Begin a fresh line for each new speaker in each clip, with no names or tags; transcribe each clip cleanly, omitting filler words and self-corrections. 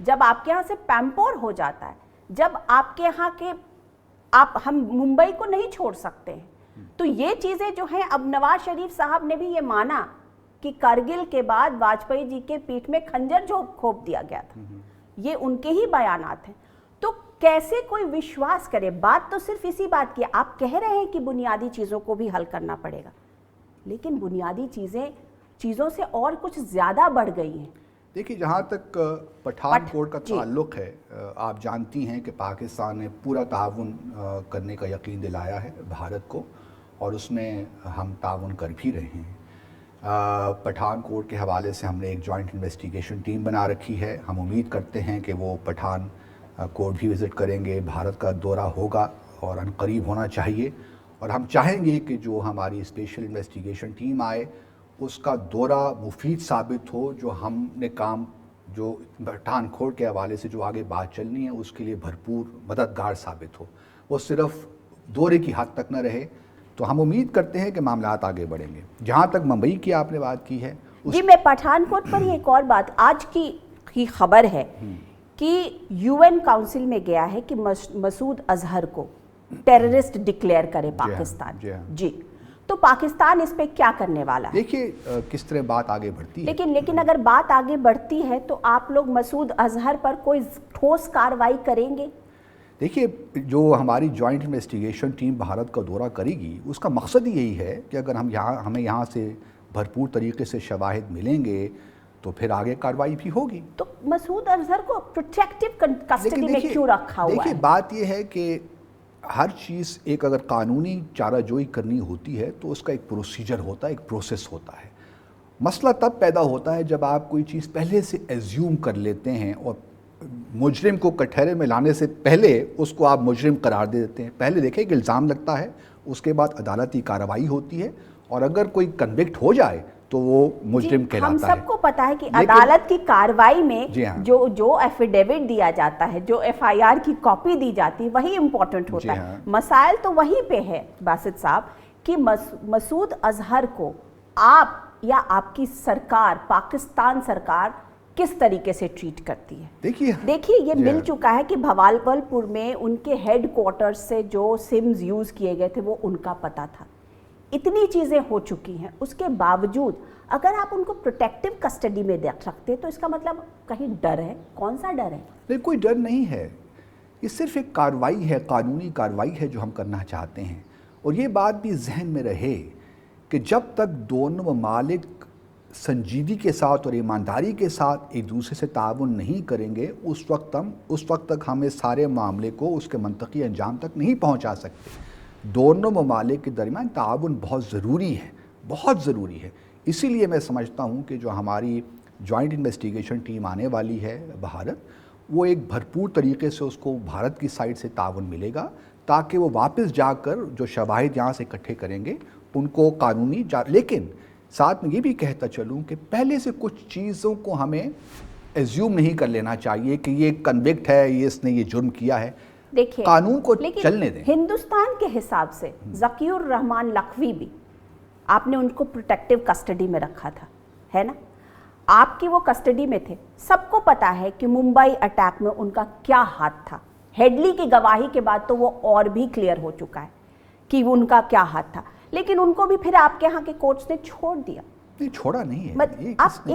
جب آپ کے یہاں سے پیمپور ہو جاتا ہے, جب آپ کے یہاں کے ہم ممبئی کو نہیں چھوڑ سکتے ہیں, تو یہ چیزیں جو ہیں, اب نواز شریف صاحب نے بھی یہ مانا کہ کرگل کے بعد واجپئی جی کے پیٹھ میں خنجر گھونپ دیا گیا تھا, یہ ان کے ہی بیانات ہیں. تو کیسے کوئی وشواس کرے؟ بات تو صرف اسی بات کی, آپ کہہ رہے ہیں کہ بنیادی چیزوں کو بھی حل کرنا پڑے گا, لیکن بنیادی چیزوں سے اور کچھ زیادہ بڑھ گئی ہیں.
دیکھیے, جہاں تک پٹھان کوٹ کا تعلق ہے, آپ جانتی ہیں کہ پاکستان نے پورا تعاون کرنے کا یقین دلایا ہے بھارت کو, اور اس میں ہم تعاون کر بھی رہے ہیں. پٹھان کوٹ کے حوالے سے ہم نے ایک جوائنٹ انویسٹیگیشن ٹیم بنا رکھی ہے. ہم امید کرتے ہیں کہ وہ پٹھان کوٹ بھی وزٹ کریں گے, بھارت کا دورہ ہوگا اور ان قریب ہونا چاہیے, اور ہم چاہیں گے کہ جو ہماری اسپیشل انویسٹیگیشن ٹیم آئے اس کا دورہ مفید ثابت ہو, جو ہم نے کام جو پٹھان کوٹ کے حوالے سے جو آگے بات چلنی ہے اس کے لیے بھرپور مددگار ثابت ہو, وہ صرف دورے کی حد تک نہ رہے. تو ہم امید کرتے ہیں کہ معاملات آگے بڑھیں گے. جہاں تک ممبئی کی آپ نے بات کی ہے,
جی میں پٹھان کوٹ پر ہی ایک اور بات, آج کی خبر ہے کہ یو این کاؤنسل میں گیا ہے کہ مسعود اظہر کو ٹیررسٹ ڈکلیئر کرے پاکستان. جی, تو پاکستان اس پہ کیا کرنے والا ہے؟
دیکھیے کس طرح بات آگے بڑھتی ہے.
لیکن اگر بات آگے بڑھتی ہے تو آپ لوگ مسعود اظہر پر کوئی ٹھوس کارروائی کریں گے؟
دیکھیے, جو ہماری جوائنٹ انویسٹیگیشن ٹیم بھارت کا دورہ کرے گی اس کا مقصد ہی یہی ہے کہ اگر ہمیں یہاں سے بھرپور طریقے سے شواہد ملیں گے تو پھر آگے کارروائی بھی ہوگی.
تو مسعود اظہر کو پروٹیکٹیو کسٹڈی میں کیوں رکھا ہوا ہے؟
دیکھیے, بات یہ ہے کہ ہر چیز ایک اگر قانونی چارہ جوئی کرنی ہوتی ہے تو اس کا ایک پروسیجر ہوتا ہے, ایک پروسیس ہوتا ہے. مسئلہ تب پیدا ہوتا ہے جب آپ کوئی چیز پہلے سے ایزیوم کر لیتے ہیں اور مجرم کو کٹہرے میں لانے سے پہلے اس کو آپ مجرم قرار دے دیتے ہیں. پہلے دیکھیں کہ الزام لگتا ہے, اس کے بعد عدالتی کارروائی ہوتی ہے, اور اگر کوئی کنوکٹ ہو جائے تو وہ مجرم کہلاتا ہے.
ہم سب کو پتا ہے کہ عدالت کی کارروائی میں جو ایفیڈیوٹ دیا جاتا ہے, جو ایف آئی آر کی کاپی دی جاتی ہے, وہی امپورٹنٹ ہوتا ہے. مسائل تو وہیں پہ ہے باسط صاحب کہ مسعود اظہر کو آپ یا آپ کی سرکار, پاکستان سرکار کس طریقے سے ٹریٹ کرتی ہے. دیکھیے یہ مل چکا ہے کہ بھاولپور پور میں ان کے ہیڈ کوارٹر سے جو سمز یوز کیے گئے تھے وہ ان کا پتہ تھا. اتنی چیزیں ہو چکی ہیں, اس کے باوجود اگر آپ ان کو پروٹیکٹیو کسٹڈی میں رکھتے تو اس کا مطلب کہیں ڈر ہے؟ کون سا ڈر ہے؟
نہیں, کوئی ڈر نہیں ہے. یہ صرف ایک کارروائی ہے, قانونی کارروائی ہے جو ہم کرنا چاہتے ہیں. اور یہ بات بھی ذہن میں رہے کہ جب تک دونوں ممالک سنجیدگی کے ساتھ اور ایمانداری کے ساتھ ایک دوسرے سے تعاون نہیں کریں گے, اس وقت تک ہم اس سارے معاملے کو اس کے منطقی انجام تک نہیں پہنچا سکتے. دونوں ممالک کے درمیان تعاون بہت ضروری ہے, بہت ضروری ہے. اسی لیے میں سمجھتا ہوں کہ جو ہماری جوائنٹ انویسٹیگیشن ٹیم آنے والی ہے بھارت, وہ ایک بھرپور طریقے سے اس کو بھارت کی سائڈ سے تعاون ملے گا, تاکہ وہ واپس جا کر جو شواہد یہاں سے اکٹھے کریں گے ان کو قانونی لیکن ساتھ میں یہ بھی کہتا چلوں کہ پہلے سے کچھ چیزوں کو ہمیں ایزیوم نہیں کر لینا چاہیے کہ یہ کنوکٹ ہے, یہ اس نے یہ جرم کیا ہے.
دیکھیں
قانون کو چلنے دیں.
ہندوستان کے حساب سے ذکی الرحمان لکھوی بھی آپ نے ان کو پروٹیکٹیو کسٹڈی میں رکھا تھا, ہے نا؟ آپ کی وہ کسٹڈی میں تھے. سب کو پتا ہے کہ ممبئی اٹیک میں ان کا کیا ہاتھ تھا. ہیڈلی کی گواہی کے بعد تو وہ اور بھی کلیئر ہو چکا ہے کہ ان کا کیا ہاتھ تھا, لیکن ان کو بھی پھر آپ کے ہاں کے کورٹس نے چھوڑ دیا.
نہیں, چھوڑا نہیں ہے.
آپ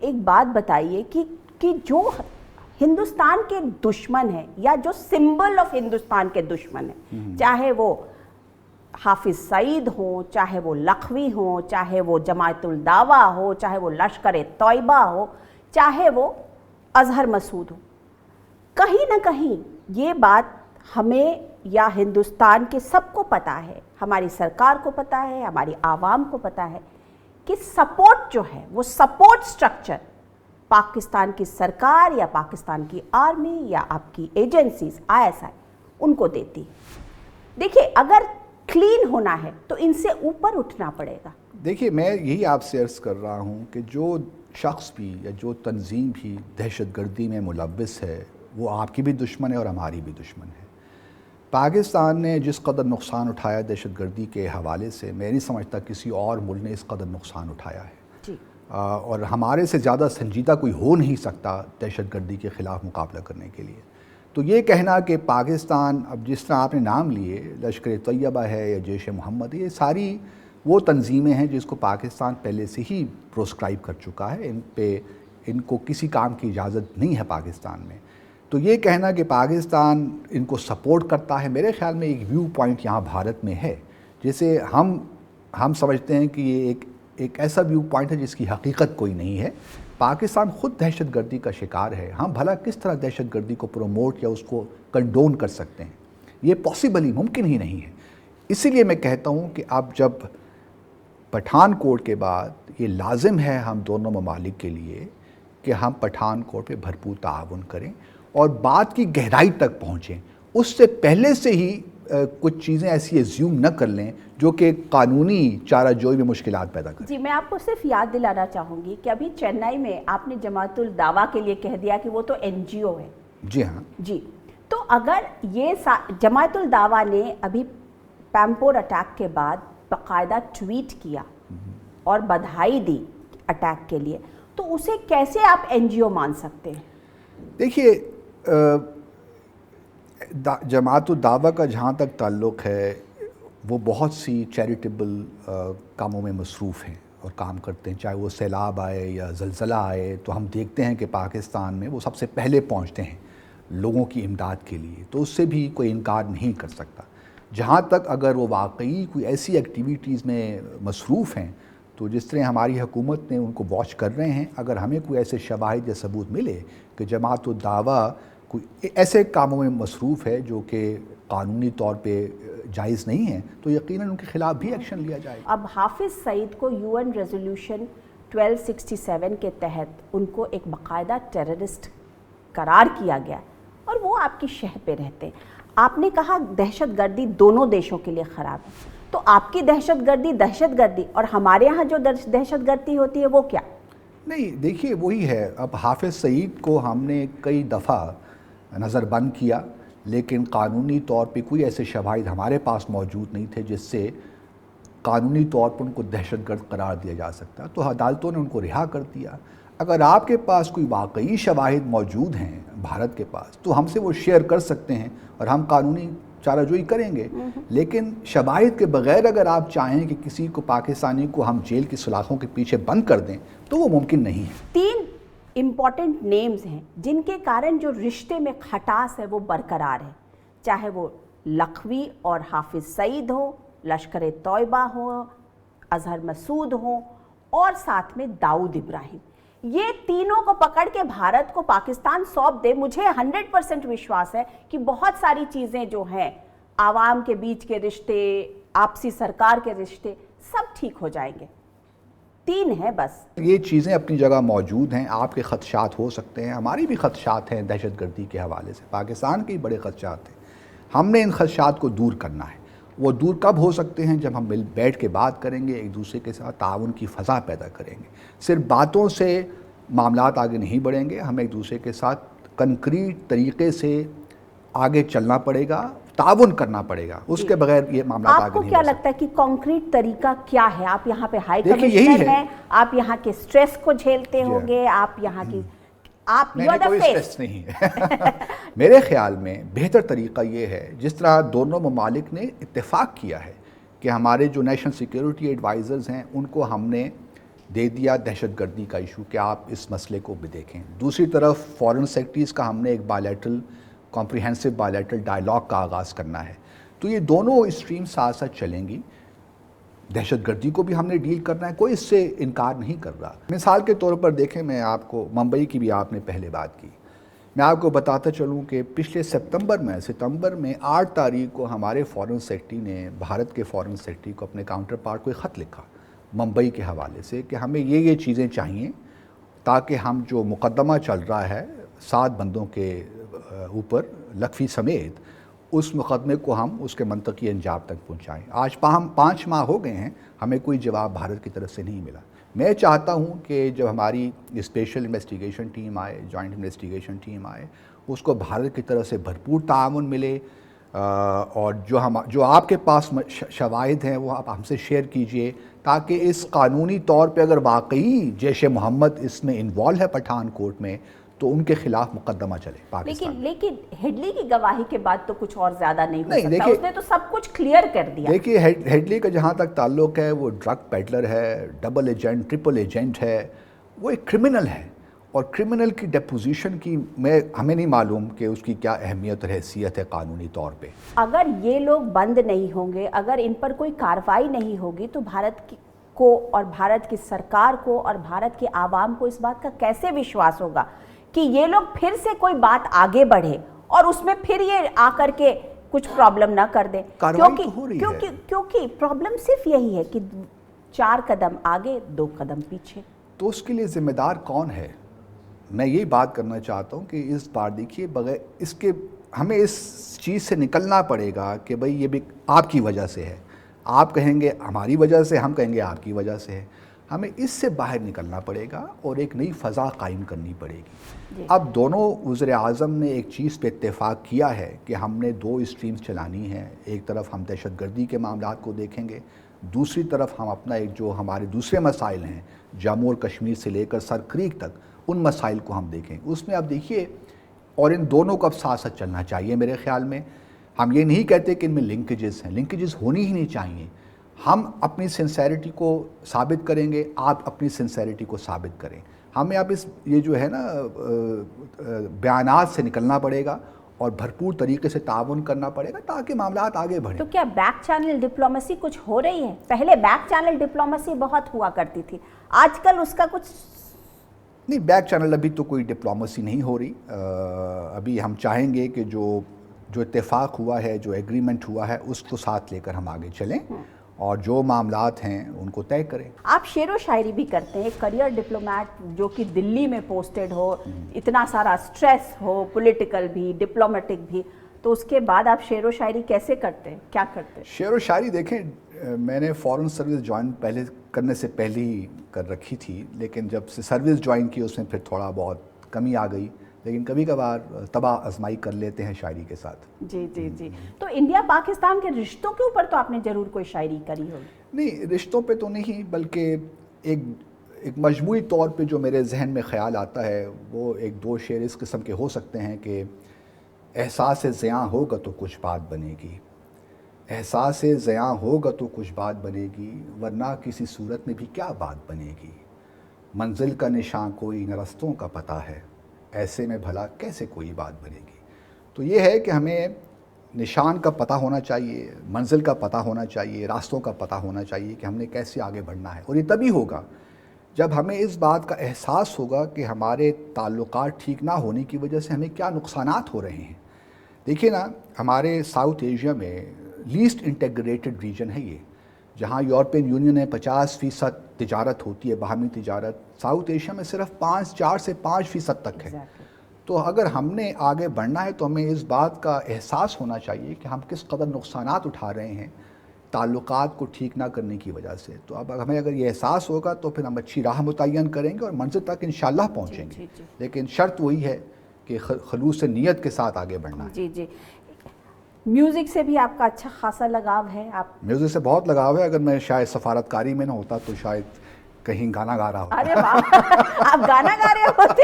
ایک بات بتائیے کہ جو ہندوستان کے دشمن ہیں یا جو سمبل آف ہندوستان کے دشمن ہیں, چاہے وہ حافظ سعید ہوں, چاہے وہ لکھوی ہوں, چاہے وہ جماعت الدعویٰ ہو, چاہے وہ لشکر طیبہ ہو, چاہے وہ اظہر مسعود ہو, کہیں نہ کہیں یہ بات ہمیں یا ہندوستان کے سب کو پتا ہے, ہماری سرکار کو پتا ہے, ہماری عوام کو پتا ہے کہ سپورٹ جو ہے وہ سپورٹ سٹرکچر پاکستان کی سرکار یا پاکستان کی آرمی یا آپ کی ایجنسیز ISI ان کو دیتی. دیکھیے اگر کلین ہونا ہے تو ان سے اوپر اٹھنا پڑے گا.
دیکھیے, میں یہی آپ سے عرض کر رہا ہوں کہ جو شخص بھی یا جو تنظیم بھی دہشت گردی میں ملوث ہے وہ آپ کی بھی دشمن ہے اور ہماری بھی دشمن ہے. پاکستان نے جس قدر نقصان اٹھایا دہشت گردی کے حوالے سے, میں نہیں سمجھتا کسی اور ملک نے اس قدر نقصان اٹھایا ہے.
جی
اور ہمارے سے زیادہ سنجیدہ کوئی ہو نہیں سکتا دہشت گردی کے خلاف مقابلہ کرنے کے لیے. تو یہ کہنا کہ پاکستان، اب جس طرح آپ نے نام لیے، لشکر طیبہ ہے یا جیش محمد، یہ ساری وہ تنظیمیں ہیں جس کو پاکستان پہلے سے ہی پروسکرائب کر چکا ہے. ان کو کسی کام کی اجازت نہیں ہے پاکستان میں. تو یہ کہنا کہ پاکستان ان کو سپورٹ کرتا ہے، میرے خیال میں ایک ویو پوائنٹ یہاں بھارت میں ہے جسے ہم سمجھتے ہیں کہ یہ ایک ایسا ویو پوائنٹ ہے جس کی حقیقت کوئی نہیں ہے. پاکستان خود دہشت گردی کا شکار ہے. ہم بھلا کس طرح دہشت گردی کو پروموٹ یا اس کو کنڈون کر سکتے ہیں؟ یہ پاسبل ہی ممکن ہی نہیں ہے. اسی لیے میں کہتا ہوں کہ اب جب پٹھان کوٹ کے بعد یہ لازم ہے ہم دونوں ممالک کے لیے کہ ہم پٹھان کوٹ پہ بھرپور تعاون کریں اور بات کی گہرائی تک پہنچیں. اس سے پہلے سے ہی کچھ چیزیں ایسی ایزیوم نہ کر لیں جو کہ قانونی چارہ جوئی میں مشکلات پیدا کریں.
جی میں آپ کو صرف یاد دلانا چاہوں گی کہ ابھی چنئی میں آپ نے جماعت الدعویٰ کے لیے کہہ دیا کہ وہ تو این جی او ہے.
جی ہاں
جی تو اگر یہ جماعت الدعویٰ نے ابھی پیمپور اٹیک کے بعد باقاعدہ ٹویٹ کیا اور بدھائی دی اٹیک کے لیے، تو اسے کیسے آپ این جی او مان سکتے ہیں؟
دیکھیے جماعت الدعویٰ کا جہاں تک تعلق ہے وہ بہت سی چیریٹیبل کاموں میں مصروف ہیں اور کام کرتے ہیں. چاہے وہ سیلاب آئے یا زلزلہ آئے تو ہم دیکھتے ہیں کہ پاکستان میں وہ سب سے پہلے پہنچتے ہیں لوگوں کی امداد کے لیے. تو اس سے بھی کوئی انکار نہیں کر سکتا. جہاں تک اگر وہ واقعی کوئی ایسی ایکٹیویٹیز میں مصروف ہیں تو جس طرح ہماری حکومت نے ان کو واچ کر رہے ہیں، اگر ہمیں کوئی ایسے شواہد یا ثبوت ملے کہ جماعت الدعویٰ کوئی ایسے کاموں میں مصروف ہے جو کہ قانونی طور پہ جائز نہیں ہیں، تو یقیناً ان کے خلاف بھی ایکشن لیا جائے گا.
اب حافظ سعید کو یو این ریزولوشن 1267 کے تحت ان کو ایک باقاعدہ ٹیررسٹ قرار کیا گیا اور وہ آپ کی شہر پہ رہتے ہیں. آپ نے کہا دہشت گردی دونوں دیشوں کے لیے خراب ہے، تو آپ کی دہشت گردی اور ہمارے ہاں جو دہشت گردی ہوتی ہے وہ کیا؟
نہیں دیکھیے وہی ہے. اب حافظ سعید کو ہم نے کئی دفعہ نظر بند کیا، لیکن قانونی طور پہ کوئی ایسے شواہد ہمارے پاس موجود نہیں تھے جس سے قانونی طور پر ان کو دہشت گرد قرار دیا جا سکتا. تو عدالتوں نے ان کو رہا کر دیا. اگر آپ کے پاس کوئی واقعی شواہد موجود ہیں بھارت کے پاس تو ہم سے وہ شیئر کر سکتے ہیں اور ہم قانونی چارہ جوئی کریں گے. لیکن شواہد کے بغیر اگر آپ چاہیں کہ کسی کو پاکستانی کو ہم جیل کی سلاخوں کے پیچھے بند کر دیں تو وہ ممکن نہیں ہے.
3 امپورٹنٹ نیمز ہیں جن کے کارن جو رشتے میں کھٹاس ہے وہ برقرار ہے، چاہے وہ لکھوی اور حافظ سعید ہو، لشکر طیبہ ہو، اظہر مسعود ہو اور ساتھ میں داؤد ابراہیم. یہ تینوں کو پکڑ کے بھارت کو پاکستان سونپ دے، مجھے 100% وشواس ہے کہ بہت ساری چیزیں جو ہیں عوام کے بیچ کے رشتے، آپسی سرکار کے رشتے سب ٹھیک ہو جائیں گے. 3 ہیں بس.
یہ چیزیں اپنی جگہ موجود ہیں. آپ کے خدشات ہو سکتے ہیں، ہماری بھی خدشات ہیں دہشت گردی کے حوالے سے، پاکستان کے بھی بڑے خدشات ہیں. ہم نے ان خدشات کو دور کرنا ہے. وہ دور کب ہو سکتے ہیں؟ جب ہم بیٹھ کے بات کریں گے، ایک دوسرے کے ساتھ تعاون کی فضا پیدا کریں گے. صرف باتوں سے معاملات آگے نہیں بڑھیں گے، ہمیں ایک دوسرے کے ساتھ کنکریٹ طریقے سے آگے چلنا پڑے گا، تعاون کرنا پڑے گا. اس کے بغیر یہ معاملات آگے نہیں بڑھ سکتے.
آپ کو کیا لگتا ہے کہ کانکریٹ طریقہ کیا ہے؟ آپ یہاں پہ ہائی کمشنر ہیں، آپ یہاں کے سٹریس کو جھیلتے ہوں گے، آپ یہاں کی
کوئی سٹریس نہیں ہے. میرے خیال میں بہتر طریقہ یہ ہے جس طرح دونوں ممالک نے اتفاق کیا ہے کہ ہمارے جو نیشنل سیکیورٹی ایڈوائزرز ہیں ان کو ہم نے دے دیا دہشت گردی کا ایشو کہ آپ اس مسئلے کو بھی دیکھیں. دوسری طرف فارن سیکرٹریز کا ہم نے ایک بائیلیٹرل کمپریہنسو بائیلیٹرل ڈائیلاگ کا آغاز کرنا ہے. تو یہ دونوں اسٹریم ساتھ ساتھ چلیں گی. دہشت گردی کو بھی ہم نے ڈیل کرنا ہے، کوئی اس سے انکار نہیں کر رہا. مثال کے طور پر دیکھیں، میں آپ کو ممبئی کی بھی آپ نے پہلے بات کی، میں آپ کو بتاتا چلوں کہ پچھلے ستمبر میں 8 تاریخ کو ہمارے فارن سیکرٹری نے بھارت کے فارن سیکرٹری کو اپنے کاؤنٹر پارٹ کو ایک خط لکھا ممبئی کے حوالے سے کہ ہمیں یہ چیزیں چاہیے تاکہ ہم جو مقدمہ چل رہا ہے 7 بندوں کے اوپر لکھوی سمیت، اس مقدمے کو ہم اس کے منطقی انجام تک پہنچائیں. آج 5 ماہ ہو گئے ہیں، ہمیں کوئی جواب بھارت کی طرف سے نہیں ملا. میں چاہتا ہوں کہ جب ہماری اسپیشل انویسٹیگیشن ٹیم آئے، جوائنٹ انویسٹیگیشن ٹیم آئے، اس کو بھارت کی طرف سے بھرپور تعاون ملے. اور جو آپ کے پاس شواہد ہیں وہ آپ ہم سے شیئر کیجئے، تاکہ اس قانونی طور پہ اگر واقعی جیش محمد اس میں انوالو ہے پٹھان کوٹ میں تو ان کے خلاف مقدمہ چلے پاکستان۔
لیکن ہیڈلی کی گواہی کے بعد تو کچھ اور زیادہ نہیں ہو سکتا،
دیکھیے،
اس نے تو سب کچھ کلیئر کر دیا۔
دیکھیے ہیڈلی کا جہاں تک تعلق ہے وہ ڈرگ پیڈلر ہے، ڈبل ایجنٹ، ٹرپل ایجنٹ ہے، وہ ایک کرمنل ہے، اور کرمنل کی ڈیپوزیشن کی ہمیں نہیں معلوم کہ اس کی کیا اہمیت اور حیثیت ہے قانونی طور پہ۔
اگر یہ لوگ بند نہیں ہوں گے، اگر ان پر کوئی کارروائی نہیں ہوگی تو بھارت کو اور بھارت کی سرکار کو اور بھارت کے عوام کو اس بات کا کیسے وشواس ہوگا کہ یہ لوگ پھر سے کوئی بات آگے بڑھے اور اس میں پھر یہ آ کر کے کچھ پرابلم نہ کر دیں؟ کیونکہ پرابلم صرف یہی ہے کہ 4 قدم آگے 2 قدم پیچھے۔
تو اس کے لیے ذمہ دار کون ہے؟ میں یہی بات کرنا چاہتا ہوں کہ اس بار دیکھیے بغیر اس کے ہمیں اس چیز سے نکلنا پڑے گا کہ بھئی یہ بھی آپ کی وجہ سے ہے، آپ کہیں گے ہماری وجہ سے، ہم کہیں گے آپ کی وجہ سے ہے، ہمیں اس سے باہر نکلنا پڑے گا اور ایک نئی فضا قائم کرنی پڑے گی۔ اب دونوں وزیر اعظم نے ایک چیز پہ اتفاق کیا ہے کہ ہم نے 2 اسٹریمز چلانی ہیں، ایک طرف ہم دہشت گردی کے معاملات کو دیکھیں گے، دوسری طرف ہم اپنا ایک جو ہمارے دوسرے مسائل ہیں جموں اور کشمیر سے لے کر سر کریک تک ان مسائل کو ہم دیکھیں۔ اس میں اب دیکھیے، اور ان دونوں کو اب ساتھ ساتھ چلنا چاہیے میرے خیال میں۔ ہم یہ نہیں کہتے کہ ان میں لنکیجز ہیں، لنکیجز ہونی ہی نہیں چاہیے۔ ہم اپنی سنسیریٹی کو ثابت کریں گے، آپ اپنی سنسیریٹی کو ثابت کریں۔ ہمیں اب یہ جو ہے نا بیانات سے نکلنا پڑے گا اور بھرپور طریقے سے تعاون کرنا پڑے گا تاکہ معاملات آگے بڑھیں۔
تو کیا بیک چینل ڈپلومیسی کچھ ہو رہی ہے؟ پہلے بیک چینل ڈپلومیسی بہت ہوا کرتی تھی، آج کل اس کا کچھ
نہیں، بیک چینل ابھی تو کوئی ڈپلومیسی نہیں ہو رہی۔ ابھی ہم چاہیں گے کہ جو اتفاق ہوا ہے، جو ایگریمنٹ ہوا ہے، اس کو ساتھ لے کر ہم آگے چلیں اور جو معاملات ہیں ان کو طے کریں۔
آپ شعر و شاعری بھی کرتے ہیں، ایک کریئر ڈپلومیٹ جو کہ دلی میں پوسٹڈ ہو، اتنا سارا سٹریس ہو، پولیٹیکل بھی ڈپلومیٹک بھی، تو اس کے بعد آپ شعر و شاعری کیسے کرتے ہیں، کیا کرتے ہیں؟
شعر و شاعری دیکھیں، میں نے فورن سروس جوائن کرنے سے پہلے ہی کر رکھی تھی، لیکن جب سے سروس جوائن کی اس میں پھر تھوڑا بہت کمی آ گئی، لیکن کبھی کبھار طبع آزمائی کر لیتے ہیں شاعری کے ساتھ۔
جی جی جی، تو انڈیا پاکستان کے رشتوں کے اوپر تو آپ نے ضرور کوئی شاعری کری ہوگی؟
نہیں، رشتوں پہ تو نہیں، بلکہ ایک مجموعی طور پہ جو میرے ذہن میں خیال آتا ہے وہ 1-2 شعر اس قسم کے ہو سکتے ہیں کہ احساس زیاں ہوگا تو کچھ بات بنے گی، احساس زیاں ہوگا تو کچھ بات بنے گی، ورنہ کسی صورت میں بھی کیا بات بنے گی، منزل کا نشاں کوئی نہ رستوں کا پتہ ہے، ایسے میں بھلا کیسے کوئی بات بنے گی۔ تو یہ ہے کہ ہمیں نشان کا پتہ ہونا چاہیے، منزل کا پتہ ہونا چاہیے، راستوں کا پتہ ہونا چاہیے کہ ہم نے کیسے آگے بڑھنا ہے، اور یہ تبھی ہوگا جب ہمیں اس بات کا احساس ہوگا کہ ہمارے تعلقات ٹھیک نہ ہونے کی وجہ سے ہمیں کیا نقصانات ہو رہے ہیں۔ دیکھیے نا، ہمارے ساؤتھ ایشیا میں لیسٹ انٹیگریٹڈ ریجن ہے یہ، جہاں یورپین یونین میں 50% تجارت ہوتی ہے، باہمی تجارت، ساؤتھ ایشیا میں صرف 4 سے 5% تک ہے۔ تو اگر ہم نے آگے بڑھنا ہے تو ہمیں اس بات کا احساس ہونا چاہیے کہ ہم کس قدر نقصانات اٹھا رہے ہیں تعلقات کو ٹھیک نہ کرنے کی وجہ سے۔ تو اب ہمیں اگر یہ احساس ہوگا تو پھر ہم اچھی راہ متعین کریں گے اور منزل تک انشاءاللہ پہنچیں گے، لیکن شرط وہی ہے کہ خلوص نیت کے ساتھ آگے بڑھنا ہے۔
جی جی، میوزک سے بھی آپ کا اچھا خاصا لگاؤ ہے؟ آپ
میوزک سے بہت لگاؤ ہے، اگر میں شاید سفارتکاری میں نہ ہوتا تو شاید کہیں گانا گا رہا ہوتا۔
ارے واہ، آپ گانا گا رہے ہوتے؟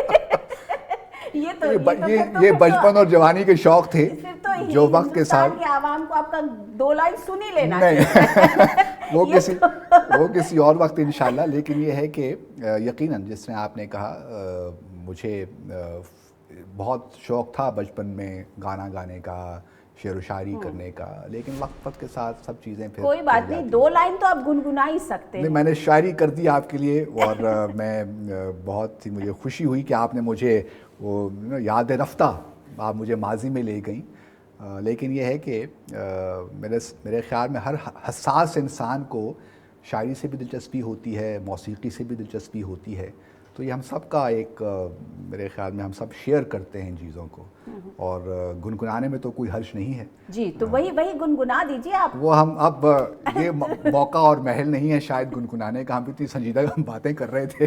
یہ بچپن اور جوانی کے شوق تھے جو وقت کے ساتھ
کے عوام کو آپ کا 2 لائن سن ہی لینا
نہیں وہ کسی اور وقت انشاءاللہ۔ لیکن یہ ہے کہ یقیناً جس نے آپ نے کہا، مجھے بہت شوق تھا بچپن میں گانا گانے کا، شعر و شاعری کرنے کا، لیکن وقت کے ساتھ سب چیزیں پھر
کوئی بات نہیں، 2 لائن تو آپ گنگنا ہی سکتے ہیں۔
میں نے شاعری کر دی آپ کے لیے، اور میں بہت ہی مجھے خوشی ہوئی کہ آپ نے مجھے وہ یاد رفتہ آپ مجھے ماضی میں لے گئیں۔ لیکن یہ ہے کہ میرے خیال میں ہر حساس انسان کو شاعری سے بھی دلچسپی ہوتی ہے، موسیقی سے بھی دلچسپی ہوتی ہے، تو یہ ہم سب کا ایک میرے خیال میں ہم سب شیئر کرتے ہیں ان چیزوں کو، اور گنگنانے میں تو کوئی حرج نہیں ہے۔
جی، تو وہی گنگنا دیجیے آپ۔
وہ ہم اب یہ موقع اور محل نہیں ہے شاید گنگنانے کا، ہم اتنی سنجیدہ باتیں کر رہے تھے۔